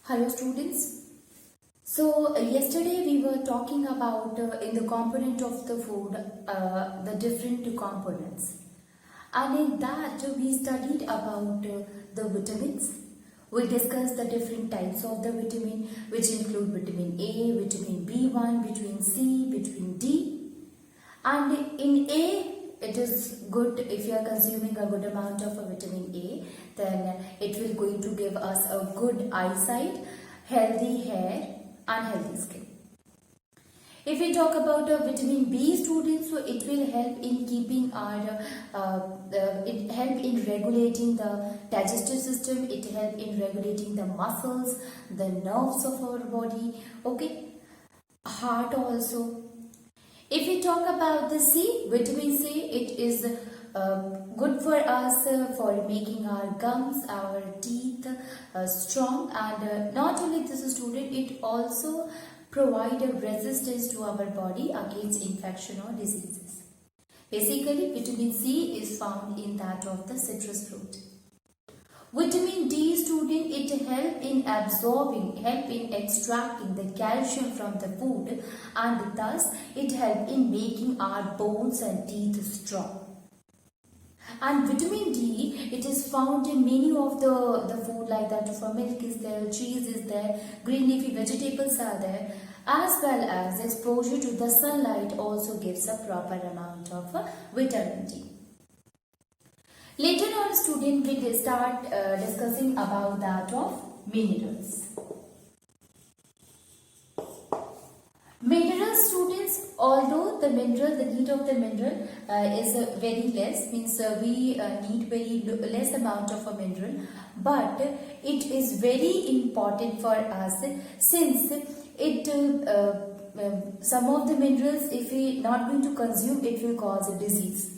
Hello students. Yesterday we were talking about in the component of the food, the different components. And in that we studied about the vitamins. We discussed the different types of the vitamin, which include vitamin A, vitamin B1, vitamin C, vitamin D. And in A, it is good if you are consuming a good amount of vitamin A, then it will going to give us a good eyesight, healthy hair and healthy skin. If we talk about vitamin B, students, so it will help in keeping our, it help in regulating the digestive system, it help in regulating the muscles, the nerves of our body, okay, heart also. If we talk about the C, vitamin C, it is good for us for making our gums, our teeth strong, and not only this student, it also provide a resistance to our body against infection or diseases. Basically, vitamin C is found in that of the citrus fruit. Vitamin D, student, it help in absorbing, help in extracting the calcium from the food, and thus it help in making our bones and teeth strong. And vitamin D, it is found in many of the food like that of milk is there, cheese is there, green leafy vegetables are there, as well as exposure to the sunlight also gives a proper amount of vitamin D. Later on, student, we will start discussing about that of minerals. Mineral, students, although the need of the mineral is very less, means we need very less amount of a mineral, but it is very important for us since it some of the minerals, if we not going to consume, it will cause a disease.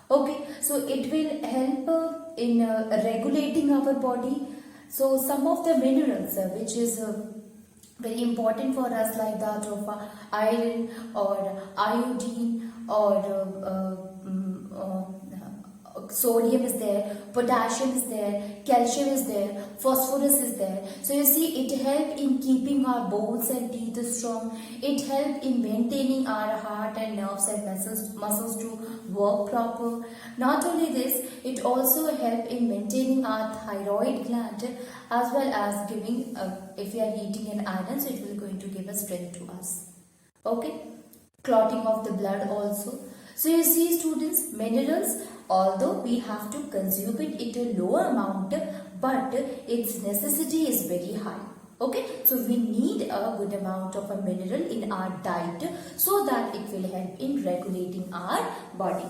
Okay, so it will help in regulating our body. So some of the minerals which is very important for us like that of iron or iodine or sodium is there, potassium is there, calcium is there, phosphorus is there. So you see, it helps in keeping our bones and teeth strong. It helps in maintaining our heart and nerves and muscles to work proper. Not only this, it also helps in maintaining our thyroid gland as well as giving, if we are eating an iron, so it will going to give a strength to us. Okay, clotting of the blood also. So you see, students, minerals, although we have to consume it in a low amount, but its necessity is very high. Okay, so we need a good amount of a mineral in our diet so that it will help in regulating our body.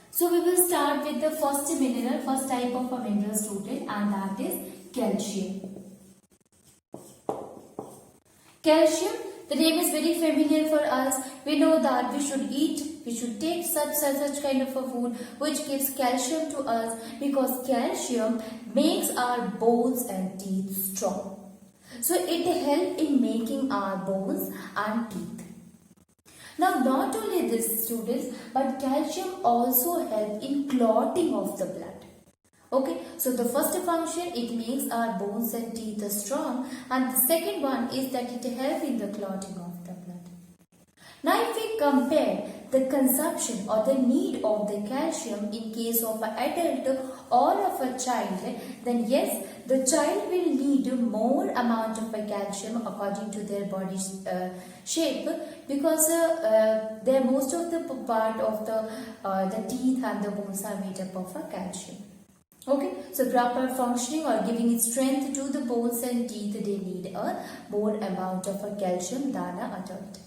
So we will start with the first mineral, first type of a mineral, student, and that is calcium. Calcium, the name is very familiar for us. We know that we should eat, we should take such kind of a food which gives calcium to us, because calcium makes our bones and teeth strong. So it helps in making our bones and teeth. Now not only this, students, but calcium also helps in clotting of the blood. Okay, so the first function, it makes our bones and teeth strong, and the second one is that it helps in the clotting of the blood. Now if we compare the consumption or the need of the calcium in case of an adult or of a child, then yes, the child will need more amount of a calcium according to their body shape, because their most of the part of the teeth and the bones are made up of a calcium. Okay, so proper functioning or giving it strength to the bones and teeth, they need a more amount of a calcium than an adult.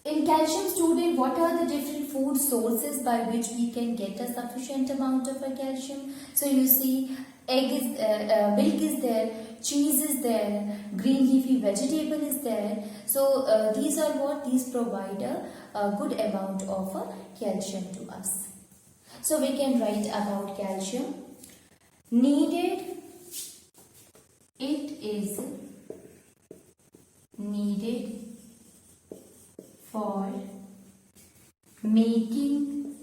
In calcium, student, what are the different food sources by which we can get a sufficient amount of a calcium? So you see, egg is, milk is there, cheese is there, green leafy vegetable is there. So these are what? These provide a good amount of calcium to us. So we can write about calcium. Needed, it is needed for making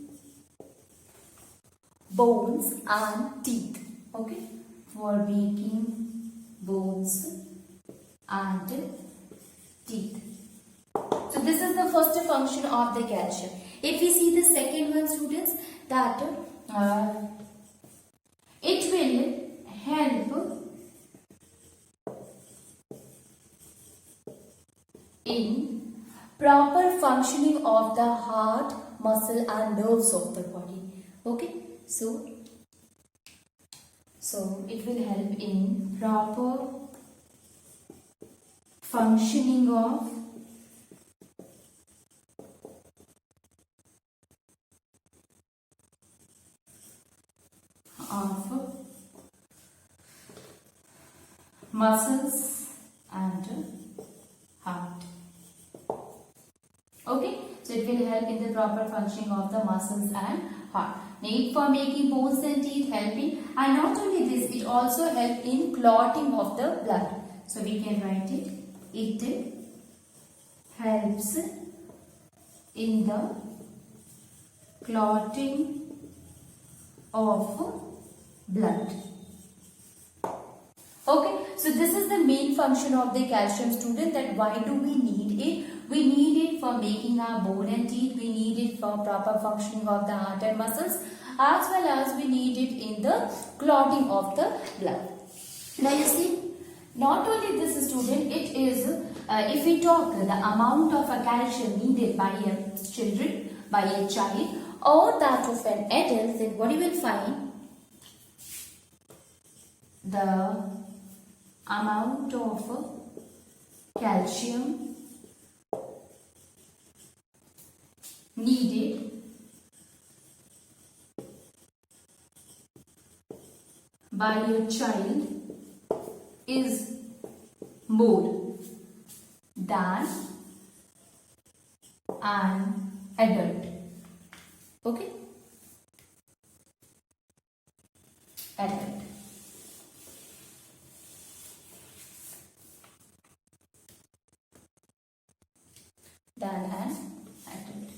bones and teeth. Okay, for making bones function of the calcium. If we see the second one, students, that it will help in proper functioning of the heart, muscle and nerves of the body. Okay, so it will help in proper functioning of muscles and heart. Okay, so it will help in the proper functioning of the muscles and heart. Need for making bones and teeth, helping, and not only this, it also help in clotting of the blood. So we can write it. It helps in the clotting of blood. Okay, so this is the main function of the calcium, student, that why do we need it? We need it for making our bone and teeth, we need it for proper functioning of the heart and muscles, as well as we need it in the clotting of the blood. Now you see, not only this, student, it is, if we talk the amount of a calcium needed by a child or that of an adult, then what you will find, the amount of calcium needed by a child is more than an adult. Okay? Adult. Than an adult.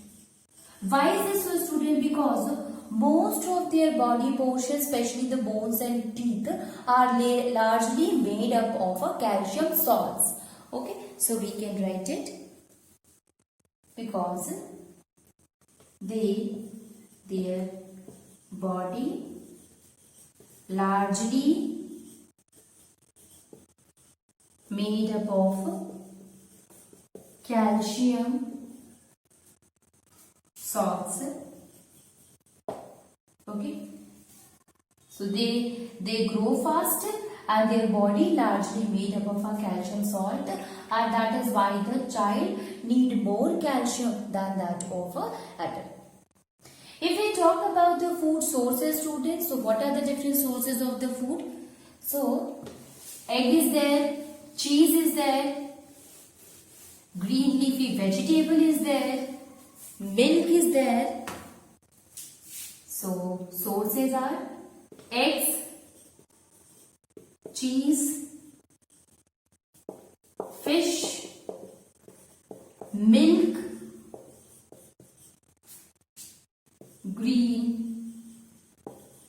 Why is this so, student? Because most of their body portions, especially the bones and teeth, are largely made up of calcium salts. Okay, so we can write it because their body largely made up of calcium salts. Okay, so they grow fast and their body largely made up of a calcium salt, and that is why the child need more calcium than that of a adult. If we talk about the food sources, students, so what are the different sources of the food? So egg is there, cheese is there, green leafy vegetable is there, milk is there. So sources are eggs, cheese, fish, milk, green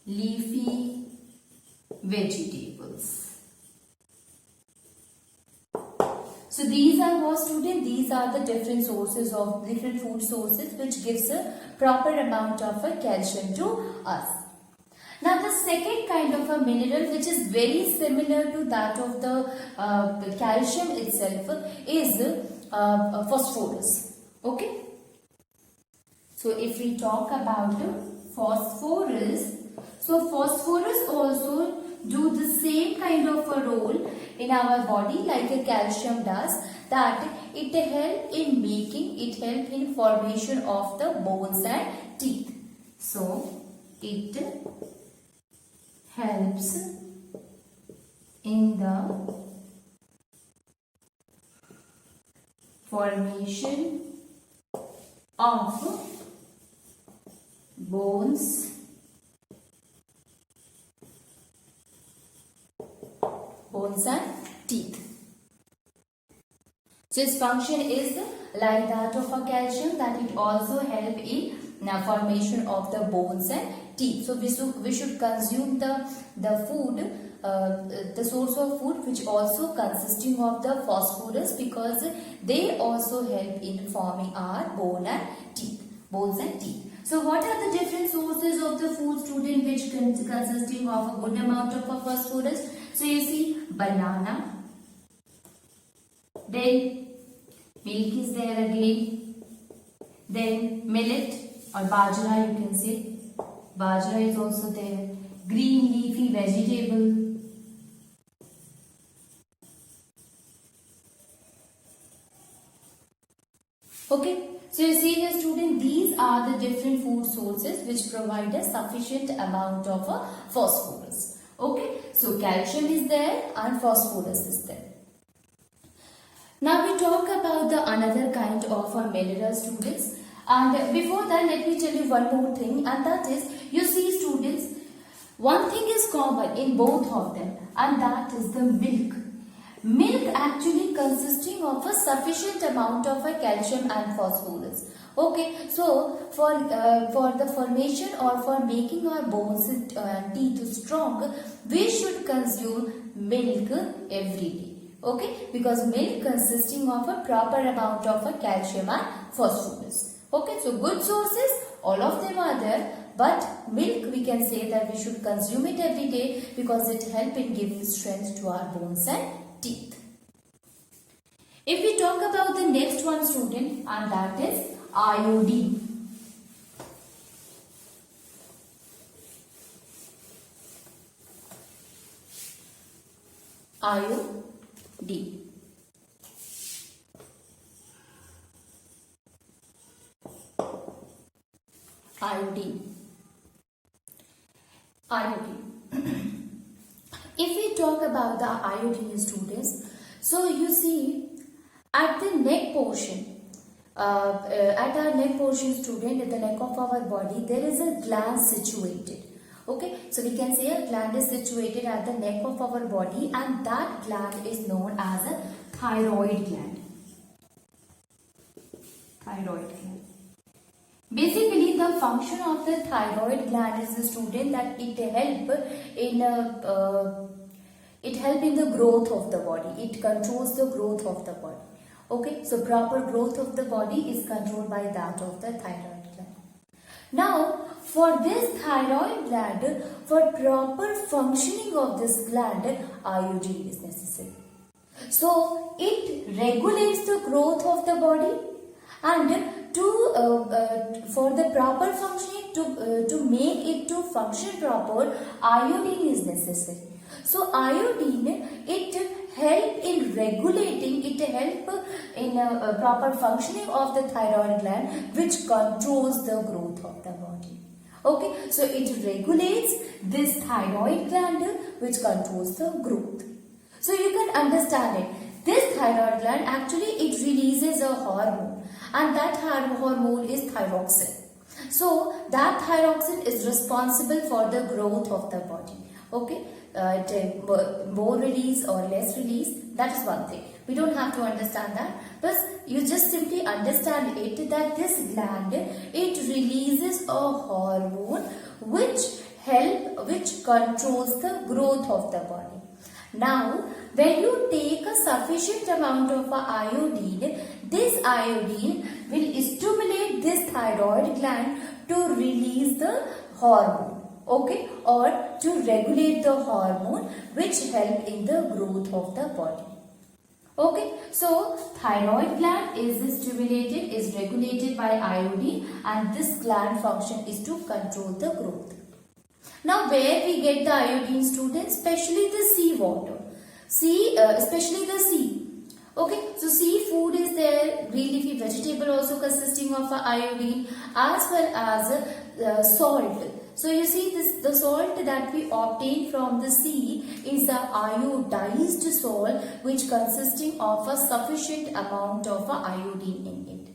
leafy vegetables. So these are what, student? These are the different sources of different food sources which gives a proper amount of calcium to us. Now the second kind of a mineral which is very similar to that of the calcium itself is phosphorus. Okay. So if we talk about phosphorus, so phosphorus also do the same kind of a role in our body like a calcium does, that it help in formation of the bones and teeth. So it helps in the formation of bones and teeth. So its function is like that of a calcium, that it also help in formation of the bones and teeth. So we should consume the food the source of food which also consisting of the phosphorus, because they also help in forming our bones and teeth. So what are the different sources of the food, student, which consisting of a good amount of phosphorus? So you see banana, then milk is there again, then millet or bajra, you can say. Bajra is also there. Green leafy vegetable. Okay, so you see here, student, these are the different food sources which provide a sufficient amount of phosphorus. Okay, so calcium is there and phosphorus is there. Now we talk about the another kind of mineral, students. And before that, let me tell you one more thing, and that is, you see, students, one thing is common in both of them, and that is the milk. Milk actually consisting of a sufficient amount of calcium and phosphorus. Okay, so for the formation or for making our bones and teeth strong, we should consume milk every day. Okay, because milk consisting of a proper amount of calcium and phosphorus. Okay, so good sources, all of them are there, but milk we can say that we should consume it every day because it helps in giving strength to our bones and teeth. If we talk about the next one, student, and that is iodine. Iodine. If we talk about the iodine, students, so you see at the neck portion, at our neck portion, student, at the neck of our body, there is a gland situated. Okay, so we can say a gland is situated at the neck of our body, and that gland is known as a thyroid gland. Thyroid gland. Basically, the function of the thyroid gland is, the student, that it help in the growth of the body. It controls the growth of the body. Okay, so proper growth of the body is controlled by that of the thyroid gland. Now, for this thyroid gland, for proper functioning of this gland, iodine is necessary. So, it regulates the growth of the body, and for the proper functioning, to make it to function proper, iodine is necessary. So iodine, it help in regulating, it help in proper functioning of the thyroid gland, which controls the growth of the body. Okay, so it regulates this thyroid gland which controls the growth. So you can understand it. This thyroid gland actually it releases a hormone, and that hormone is thyroxine. So that thyroxine is responsible for the growth of the body. Okay, more release or less release, that is one thing. We don't have to understand that, but you just simply understand it that this gland, it releases a hormone which controls the growth of the body. Now, when you take a sufficient amount of iodine, this iodine will stimulate this thyroid gland to release the hormone, okay, or to regulate the hormone which help in the growth of the body. Okay, so thyroid gland is stimulated, is regulated by iodine, and this gland function is to control the growth. Now, where we get the iodine, students? Especially the sea water. Especially the sea. Okay, so seafood is there, green leafy vegetable also consisting of iodine, as well as salt. So you see the salt that we obtain from the sea is the iodized salt, which consisting of a sufficient amount of iodine in it.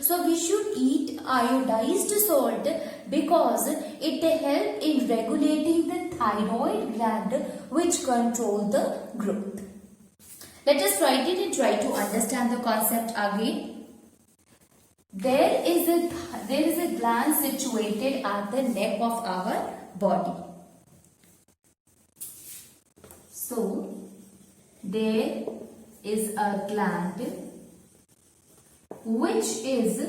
So we should eat iodized salt because it helps in regulating the thyroid gland which control the growth. Let us write it and try to understand the concept again. There is a gland situated at the neck of our body. So there is a gland which is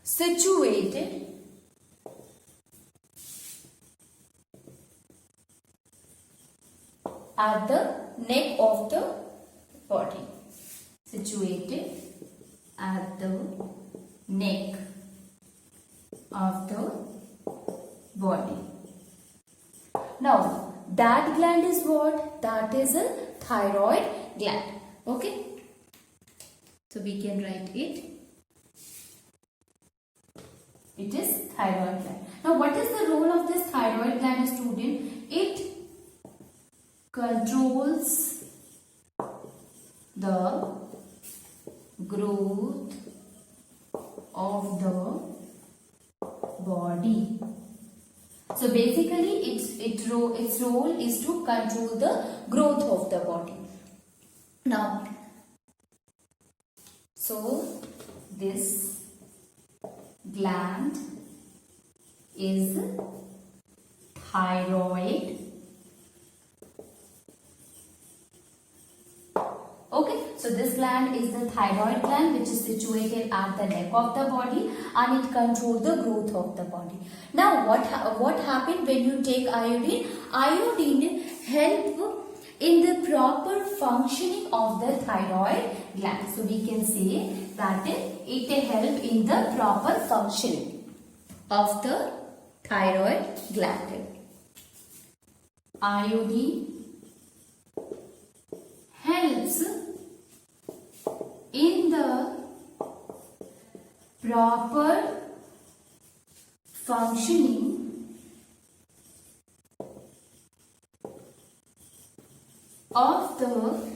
situated at the neck of the body. Situated at the neck of the body. Now that gland is what? That is a thyroid gland. Okay. So we can write it. It is thyroid gland. Now what is the role of this thyroid gland, student? It controls the growth of the body. So basically its role is to control the growth of the body. Now, so this gland is thyroid. Okay, so this gland is the thyroid gland which is situated at the neck of the body and it controls the growth of the body. Now what happened when you take iodine? Iodine help in the proper functioning of the thyroid gland. So we can say that it help in the proper functioning of the thyroid gland. Iodine helps in the proper functioning of the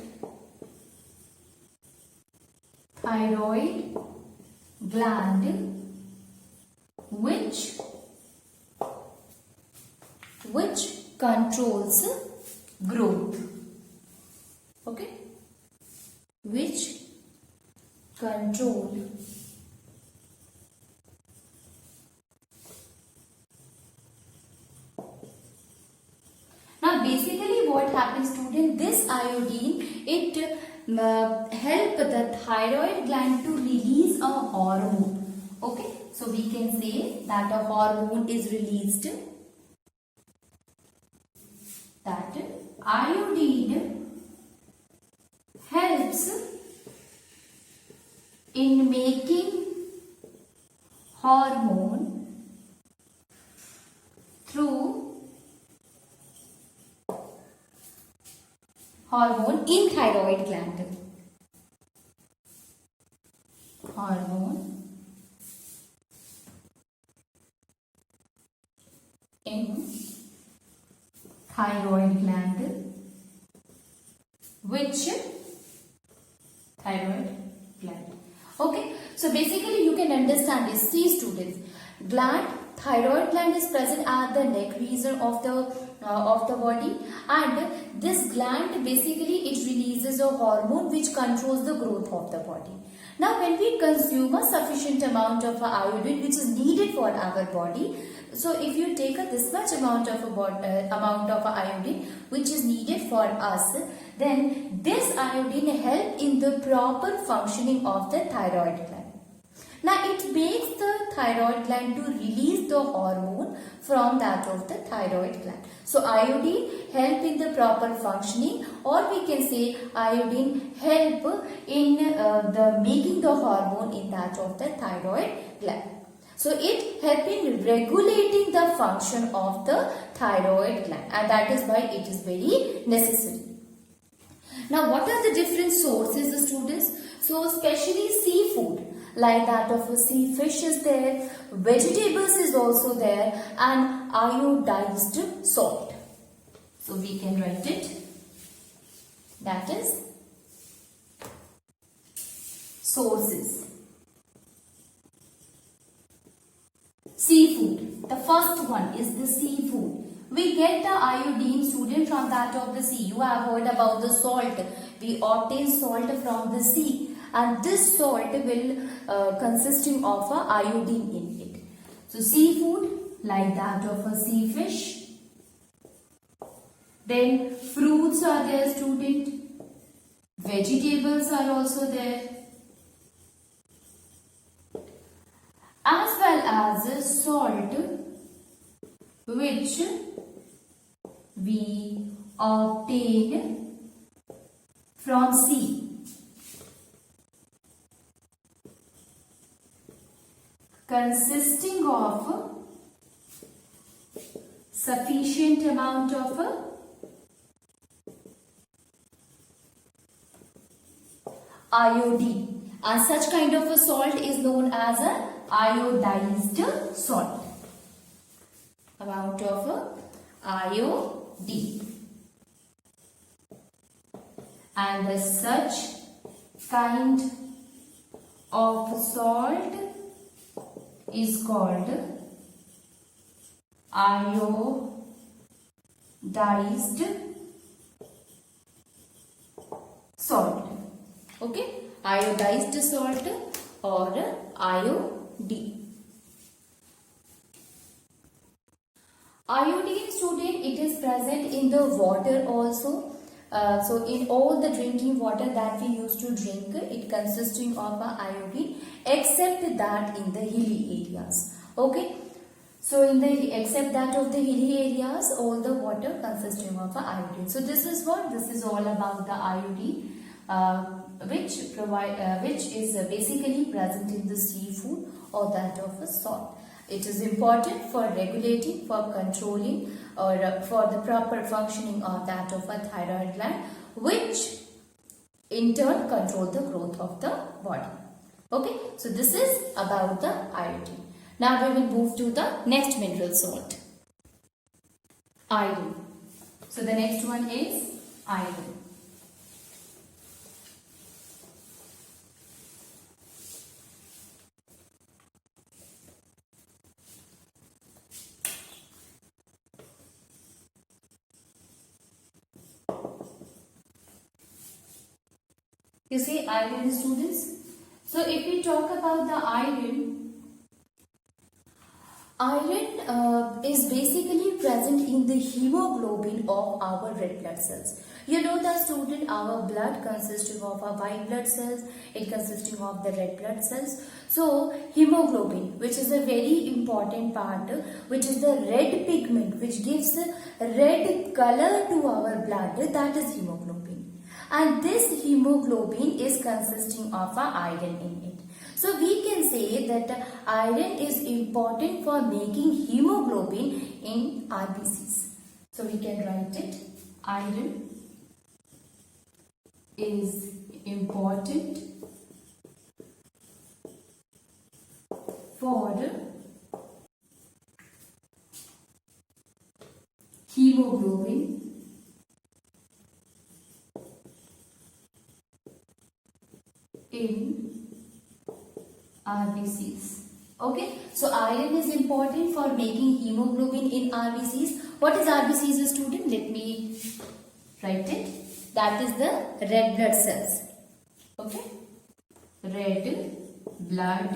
thyroid gland which controls growth. Okay, which control now basically what happens, student, this iodine it help the thyroid gland to release a hormone. Okay, so we can say that a hormone is released, that iodine helps in making hormone through hormone in thyroid gland. Hormone in thyroid gland, which thyroid gland. Okay, so basically you can understand this. See students, thyroid gland is present at the neck region of the body, and this gland basically it releases a hormone which controls the growth of the body. Now when we consume a sufficient amount of iodine which is needed for our body, so if you take this much amount of iodine which is needed for us, then this iodine help in the proper functioning of the thyroid gland. Now it makes the thyroid gland to release the hormone from that of the thyroid gland. So iodine help in the proper functioning, or we can say iodine help in the making the hormone in that of the thyroid gland. So it helps in regulating the function of the thyroid gland, and that is why it is very necessary. Now what are the different sources, students? So especially seafood, like that of a sea fish is there, vegetables is also there, and iodized salt. So we can write it, that is sources. Seafood, the first one is the seafood. We get the iodine, student, from that of the sea. You have heard about the salt. We obtain salt from the sea, and this salt will consisting of iodine in it. So seafood, like that of a sea fish, Then fruits are there, student. Vegetables are also there. As well as salt, which we obtain from sea. Consisting of sufficient amount of iodine, and such kind of a salt is known as a iodized salt. Amount of iodine, and such kind of salt is called iodized salt. Okay, iodized salt or iodine. Iodine, student, it is present in the water also. So in all the drinking water that we used to drink, it consisting of iodine, except that in the hilly areas. Okay, so in the except that of the hilly areas, all the water consisting of iodine. So this is what this is all about, the iodine, which is basically present in the seafood or that of a salt. It is important for regulating, for controlling, or for the proper functioning of that of a thyroid gland, which in turn control the growth of the body. Okay, so this is about the iodine. Now we will move to the next mineral salt, iron. So the next one is iron. You see iron, students. So if we talk about the iron is basically present in the hemoglobin of our red blood cells. You know that, student, our blood consisting of our white blood cells, it consisting of the red blood cells. So hemoglobin, which is a very important part, which is the red pigment which gives a red color to our blood, that is hemoglobin. And this hemoglobin is consisting of iron in it. So we can say that iron is important for making hemoglobin in RBCs. So we can write it, iron is important for hemoglobin in RBCs. Okay, so iron is important for making hemoglobin in RBCs. What is RBCs, student? Let me write it. That is the red blood cells. Okay, red blood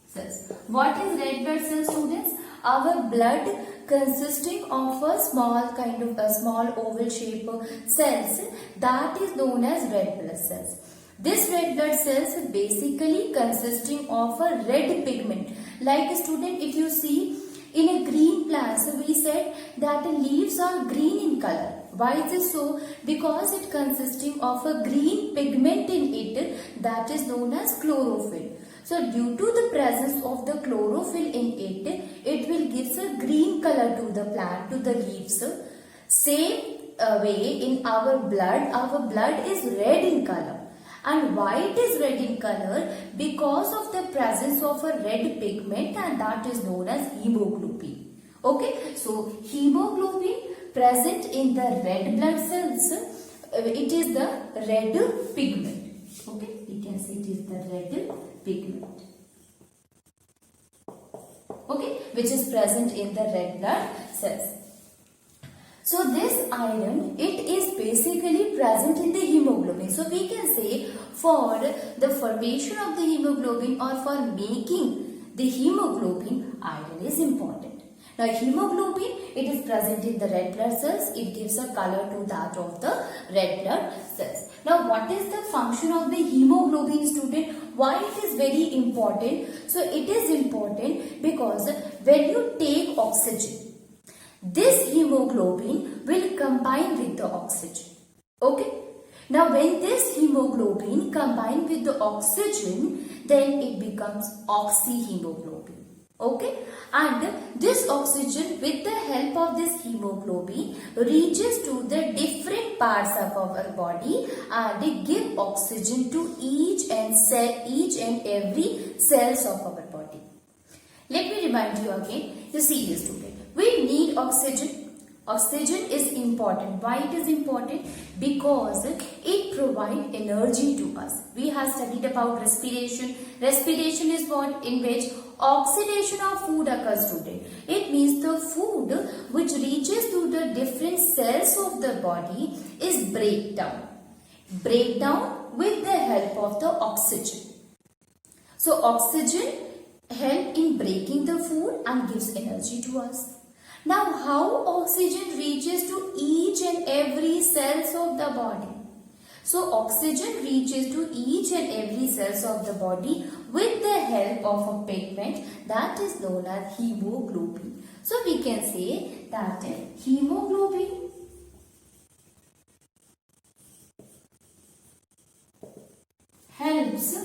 cells. What is red blood cells, students? Our blood consisting of a small kind of a small oval shape cells, that is known as red blood cells. This red blood cells is basically consisting of a red pigment. Like a student, if you see in a green plant, so we said that the leaves are green in color. Why is it so? Because it consisting of a green pigment in it, that is known as chlorophyll. So due to the presence of the chlorophyll in it will give a green color to the plant, to the leaves. Same way in our blood is red in color. And why it is red in color? Because of the presence of a red pigment, and that is known as hemoglobin. Okay, so hemoglobin present in the red blood cells, it is the red pigment. Okay, we can say it is the red pigment. Okay, which is present in the red blood cells. So this iron, it is basically present in the hemoglobin. So we can say for the formation of the hemoglobin or for making the hemoglobin, iron is important. Now hemoglobin, it is present in the red blood cells. It gives a color to that of the red blood cells. Now what is the function of the hemoglobin, student? Why it is very important? So it is important because when you take oxygen, this hemoglobin will combine with the oxygen. Okay. Now when this hemoglobin combine with the oxygen, then it becomes oxyhemoglobin. Okay, and this oxygen with the help of this hemoglobin reaches to the different parts of our body and they give oxygen to each and every cells of our body. Let me remind you again, you see this, student. We need oxygen. Oxygen is important. Why it is important? Because it provides energy to us. We have studied about respiration. Respiration is what? In which oxidation of food occurs, student. It means the food which reaches to the different cells of the body is breakdown. Breakdown with the help of the oxygen. So oxygen helps in breaking the food and gives energy to us. Now, how oxygen reaches to each and every cells of the body? So, oxygen reaches to each and every cells of the body with the help of a pigment that is known as hemoglobin. So, we can say that hemoglobin helps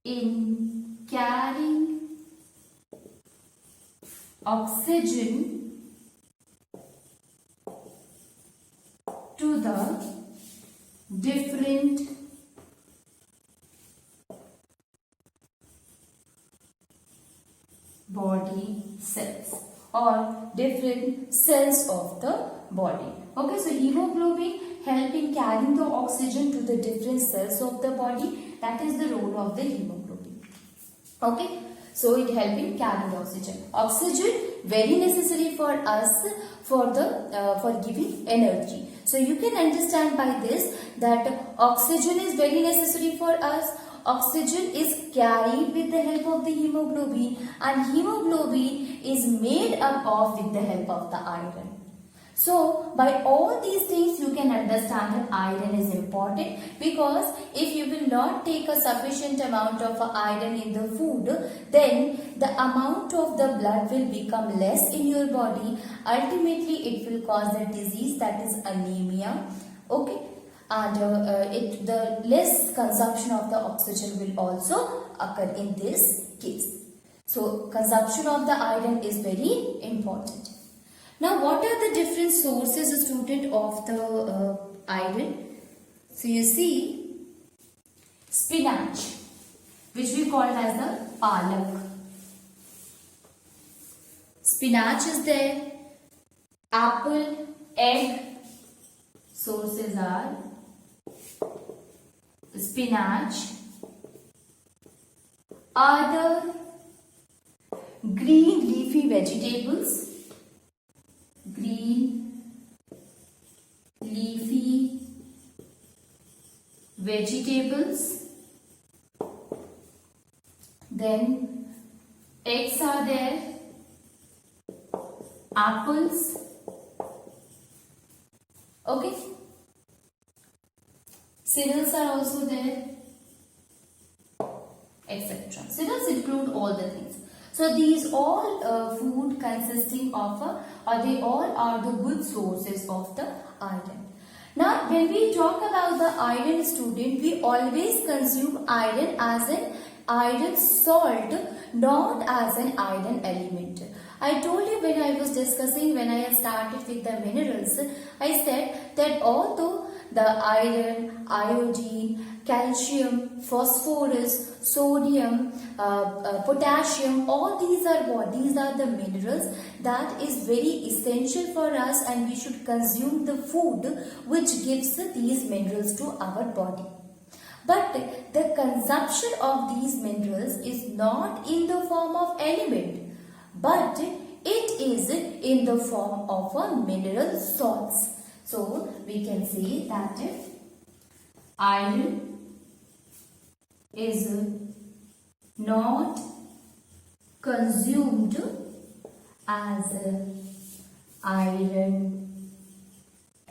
in carrying oxygen to the different body cells or different cells of the body. Okay, so hemoglobin help in carrying the oxygen to the different cells of the body. That is the role of the hemoglobin. Okay. So it helps in carrying oxygen. Oxygen very necessary for us for giving energy. So you can understand by this that oxygen is very necessary for us. Oxygen is carried with the help of the hemoglobin and hemoglobin is made up of with the help of the iron. So, by all these things you can understand that iron is important because if you will not take a sufficient amount of iron in the food, then the amount of the blood will become less in your body. Ultimately, it will cause a disease that is anemia. Okay. And the less consumption of the oxygen will also occur in this case. So, consumption of the iron is very important. Now, what are the different sources, student, of the iron? So, you see, spinach, which we call as the palak. Spinach is there. Apple, egg. Sources are spinach. Other green leafy vegetables. Green leafy vegetables. Then eggs are there. Apples. Okay. Cereals are also there, etc. Cereals include all the things. So these all food consisting of or they all are the good sources of the iron. Now when we talk about the iron, student, we always consume iron as an iron salt, not as an iron element. I told you when I was discussing, when I started with the minerals, I said that although the iron, iodine, calcium, phosphorus, sodium, potassium, all these are what? These are the minerals that is very essential for us and we should consume the food which gives these minerals to our body. But the consumption of these minerals is not in the form of element, but it is in the form of a mineral salts. So we can say that iron is not consumed as a iron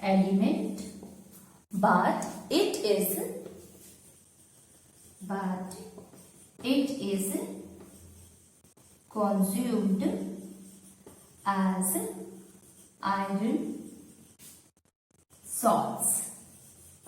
element, but it is consumed as iron salts.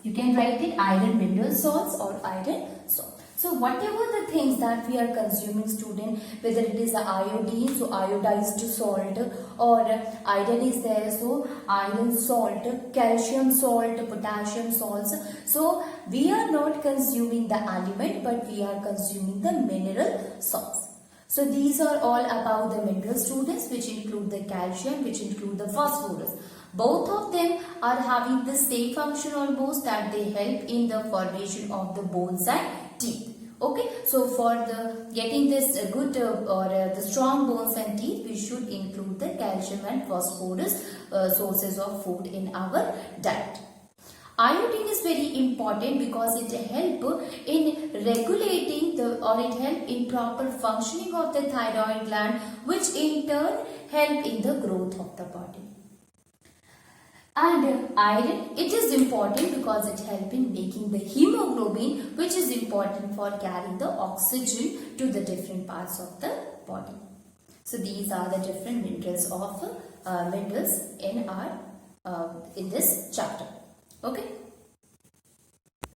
You can write it iron mineral salts or iron salt. So whatever the things that we are consuming, student, whether it is the iodine, so iodized salt, or iron is there, so iron salt, calcium salt, potassium salts. So we are not consuming the element, but we are consuming the mineral salts. So these are all about the mineral, students, which include the calcium, which include the phosphorus. Both of them are having the same function almost, that they help in the formation of the bones and teeth. Okay, so for the getting this good the strong bones and teeth, we should include the calcium and phosphorus sources of food in our diet. Iodine is very important because it help in regulating it help in proper functioning of the thyroid gland, which in turn help in the growth of the body. And iron, it is important because it helps in making the hemoglobin, which is important for carrying the oxygen to the different parts of the body. So these are the different minerals in our in this chapter. Okay.